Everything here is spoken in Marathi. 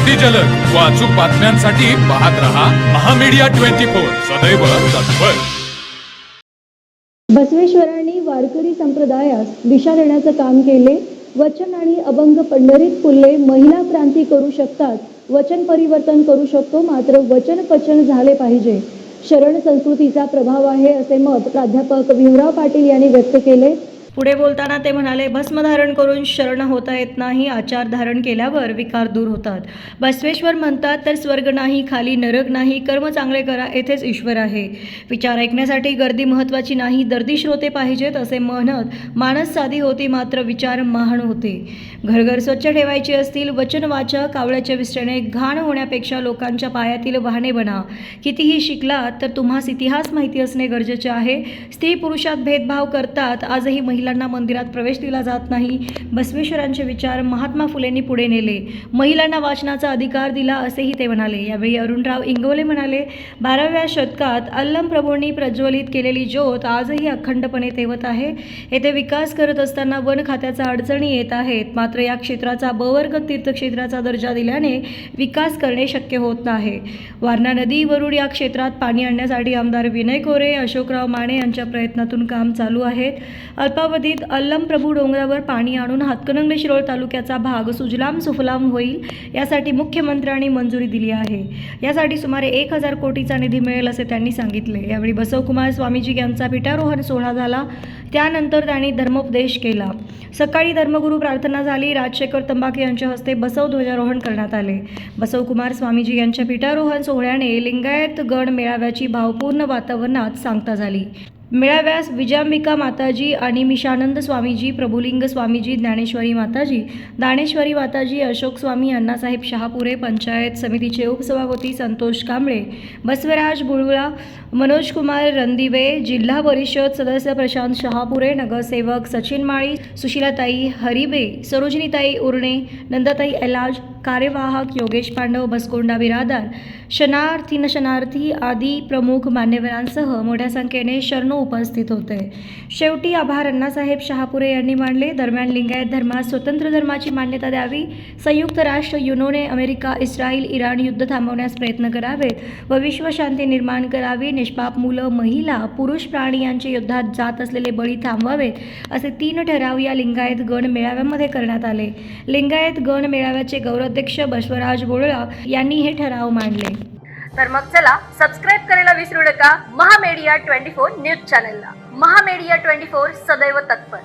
अगदी जलद व अचूक बातम्यांसाठी पाहत रहा महामीडिया 24 सदैव तत्पर। बसवेश्वरांनी वारकरी संप्रदायास दिशा देण्याचं काम केले। वचन आणि अभंग पंढरीत फुलले। महिला क्रांती करू शकतात, वचन परिवर्तन करू शकतो, मात्र वचन पचन झाले पाहिजे। शरण संस्कृतीचा प्रभाव आहे असे मत प्राध्यापक भीमराव पाटील यांनी व्यक्त केले। पुढे बोलताना ते म्हणाले, भस्म धारण करून शरण होता येत नाही, आचार धारण केल्यावर विकार दूर होतात। बसवेश्वर म्हणतात तर स्वर्ग नाही, खाली नरक नाही, कर्म चांगले करा, येथेच ईश्वर आहे। विचार ऐकण्यासाठी गर्दी महत्त्वाची नाही, दर्दी श्रोते पाहिजेत असे म्हणत मानस साधी होती, मात्र विचार महान होते। घरघर स्वच्छ ठेवायची असतील, वचन वाचा, कावळ्याच्या विसर्याने घाण होण्यापेक्षा लोकांच्या पायातील वाहने बना। कितीही शिकलात तर तुम्हास इतिहास माहिती असणे गरजेचे आहे। स्त्री पुरुषात भेदभाव करतात, आजही महिलांना मंदिरात प्रवेश दिला जात नाही। बसवेश्वरांचे विचार महात्मा फुलेंनी पुढे नेले, महिलांना वाचनाचा अधिकार दिला असेही ते म्हणाले। यावेळी अरुणराव इंगवले म्हणाले, 12व्या शतकात अल्लम प्रभूंनी प्रज्वलित केलेली ज्योत आजही अखंडपणे तेवत आहे। येथे विकास करत असताना वन खात्याच्या अडचणी येत आहेत, मात्र या क्षेत्राचा बवर्ग तीर्थक्षेत्राचा दर्जा दिल्याने विकास करणे शक्य होत नाही। वारणा नदीवरून या क्षेत्रात पाणी आणण्यासाठी आमदार विनय कोरे, अशोकराव माने यांच्या प्रयत्नातून काम चालू आहे। अल्पावधीत अल्लम प्रभू डोंगरावर पाणी आणून हातकणंगले शिरोळ तालुक्याचा भाग सुजलाम सुफलाम होईल, यासाठी मुख्यमंत्र्यांनी मंजुरी दिली आहे। यासाठी सुमारे 1000 कोटीचा निधी मिळेल असे त्यांनी सांगितले। यावेळी बसवकुमार स्वामीजी यांचा पीठारोहण सोहळा झाला, त्यानंतर त्यांनी धर्मोपदेश केला। सकाळी धर्मगुरू प्रार्थना झाली। राजशेखर तंबाखे यांच्या हस्ते बसव ध्वजारोहण करण्यात आले। बसवकुमार स्वामीजी यांच्या पीठारोहण सोहळ्याने लिंगायत गण मेळाव्याची भावपूर्ण वातावरणात सांगता झाली। मेळाव्यास विजयांबिका माताजी आणि मिशानंद स्वामीजी, प्रभुलिंग स्वामीजी, ज्ञानेश्वरी माताजी, दानेश्वरी माताजी, अशोक स्वामी, अण्णासाहेब शहापुरे, पंचायत समितीचे उपसभापती संतोष कांबळे, बसवराज बुळबुळा, मनोज कुमार रणदिवे, जिल्हा परिषद सदस्य प्रशांत शहापुरे, नगरसेवक सचिन माळी, सुशीलाताई हरिबे, सरोजिनीताई उर्णे, नंदाताई एलाज, कार्यवाहक योगेश पांडव, बसकोंडा बिरादार, शरणार्थी आदी प्रमुख मान्यवरांसह मोठ्या संख्येने शरणो उपस्थित होते। शेवटी आभार अण्णासाहेब शहापुरे यांनी मानले। दरम्यान लिंगायत धर्मास स्वतंत्र धर्माची मान्यता द्यावी, संयुक्त राष्ट्र, युनोने, अमेरिका, इस्रायल, इराण युद्ध थांबवण्यास प्रयत्न करावेत व विश्वशांती निर्माण करावी, निष्पाप मुलं, महिला, पुरुष, प्राणी यांचे युद्धात जात असलेले बळी थांबवावेत असे 3 ठराव या लिंगायत गण मेळाव्यामध्ये करण्यात आले। लिंगायत गण मेळाव्याचे गौरवाध्यक्ष बसवराज बुळबुळा यांनी हे ठराव मांडले। तर मग चला सबस्क्राईब करायला विसरू नका महामीडिया 24 न्यूज चॅनलला। महामीडिया 24 सदैव तत्पर।